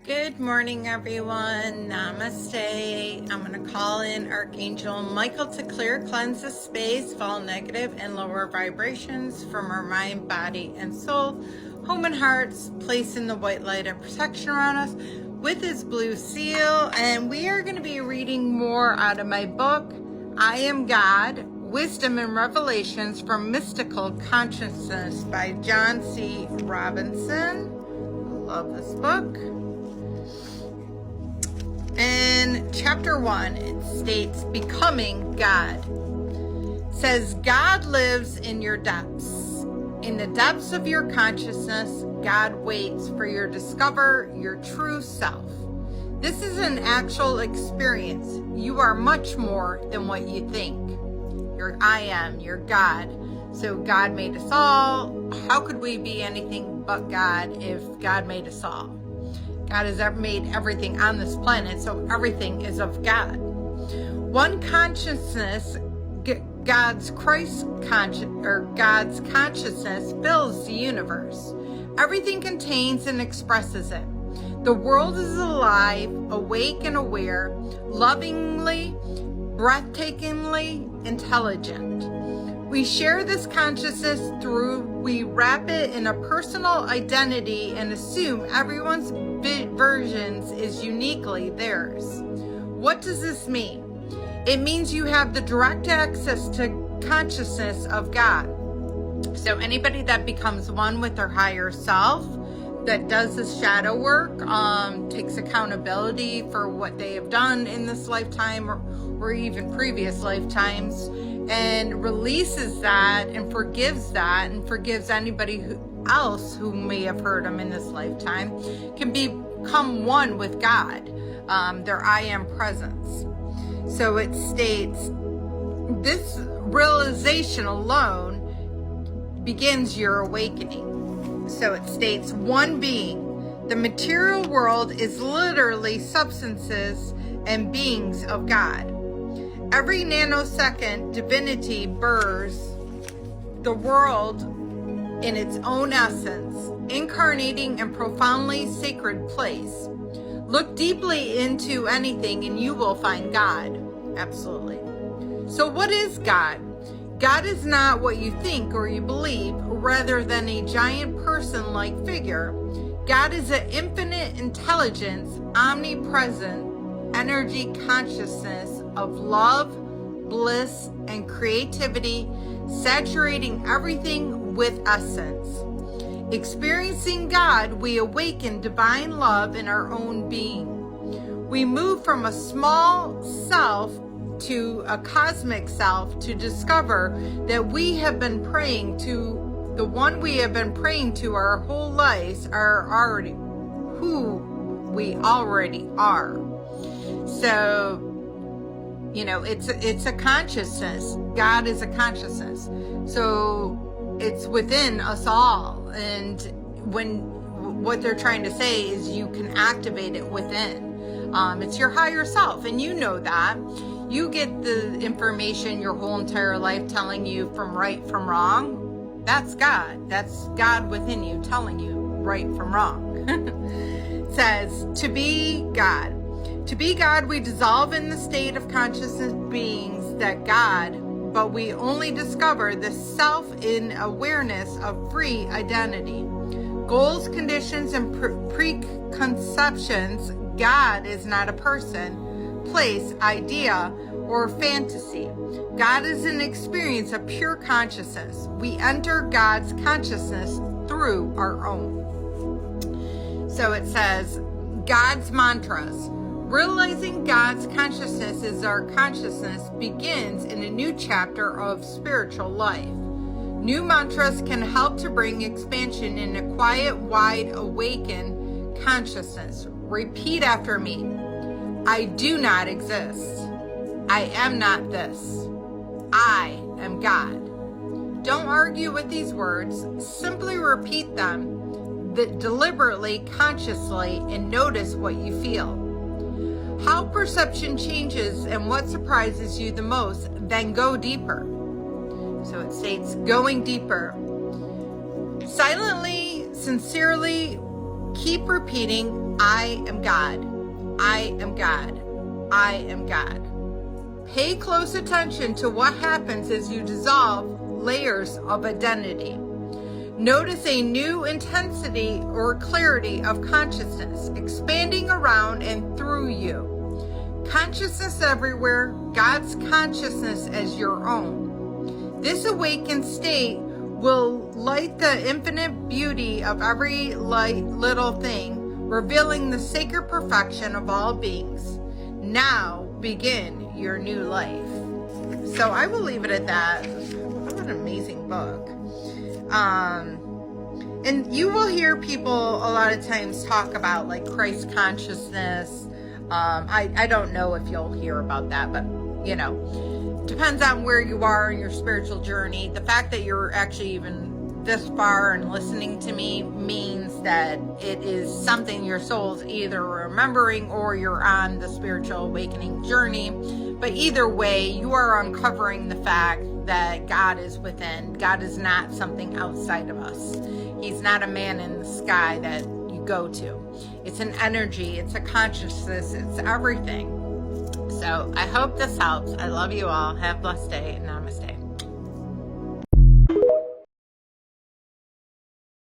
Good morning, everyone. Namaste. I'm going to call in Archangel Michael to clear, cleanse the space, all negative and lower vibrations from our mind, body, and soul, home and hearts, placing the white light of protection around us with his blue seal. And we are going to be reading more out of my book, I Am God, Wisdom and Revelations from Mystical Consciousness by John C. Robinson. I love this book. In chapter 1, it states, Becoming God. It says, God lives in your depths. In the depths of your consciousness, God waits for you to discover your true self. This is an actual experience. You are much more than what you think. You're I am, you're God. So God made us all. How could we be anything but God if God made us all? God has made everything on this planet, so everything is of God. One consciousness, God's consciousness fills the universe. Everything contains and expresses it. The world is alive, awake and aware, lovingly, breathtakingly intelligent. We share this consciousness we wrap it in a personal identity and assume everyone's versions is uniquely theirs. What does this mean? It means you have the direct access to consciousness of God. So anybody that becomes one with their higher self, that does this shadow work, takes accountability for what they have done in this lifetime or even previous lifetimes, and releases that and forgives anybody else who may have hurt them in this lifetime, can become one with God, their I am presence. So it states, this realization alone begins your awakening. So it states, one being. The material world is literally substances and beings of God. Every nanosecond, divinity births the world in its own essence, incarnating in profoundly sacred place. Look deeply into anything and you will find God. Absolutely. So what is God? God is not what you think or you believe, rather than a giant person-like figure. God is an infinite intelligence, omnipresent energy consciousness of love, bliss, and creativity, saturating everything with essence. Experiencing God, we awaken divine love in our own being. We move from a small self to a cosmic self to discover that we have been praying to, the one we have been praying to our whole lives are already who we already are. So, it's a consciousness. God is a consciousness. So it's within us all. And what they're trying to say is you can activate it within. It's your higher self, and you know that. You get the information your whole entire life telling you from right from wrong. That's God. That's God within you telling you right from wrong. It says, to be God. To be God, we dissolve in the state of consciousness beings that God, but we only discover the self in awareness of free identity. Goals, conditions, and preconceptions. God is not a person, place, idea, or fantasy. God is an experience of pure consciousness. We enter God's consciousness through our own. So it says, God's mantras. Realizing God's consciousness is our consciousness begins in a new chapter of spiritual life. New mantras can help to bring expansion in a quiet, wide, awakened consciousness. Repeat after me. I do not exist. I am not this. I am God. Don't argue with these words. Simply repeat them deliberately, consciously, and notice what you feel. How perception changes and what surprises you the most, then go deeper. So it states, going deeper. Silently, sincerely, keep repeating, I am God, I am God, I am God. Pay close attention to what happens as you dissolve layers of identity. Notice a new intensity or clarity of consciousness expanding around and through you. Consciousness everywhere, God's consciousness as your own. This awakened state will light the infinite beauty of every little thing, revealing the sacred perfection of all beings. Now begin your new life. So I will leave it at that. What an amazing book. And you will hear people a lot of times talk about like Christ consciousness. I don't know if you'll hear about that, but you know, depends on where you are in your spiritual journey. The fact that you're actually even this far and listening to me means that it is something your soul's either remembering or you're on the spiritual awakening journey. But either way, you are uncovering the fact that God is within. God is not something outside of us. He's not a man in the sky that you go to. It's an energy, it's a consciousness, it's everything. So I hope this helps. I love you all. Have a blessed day. Namaste.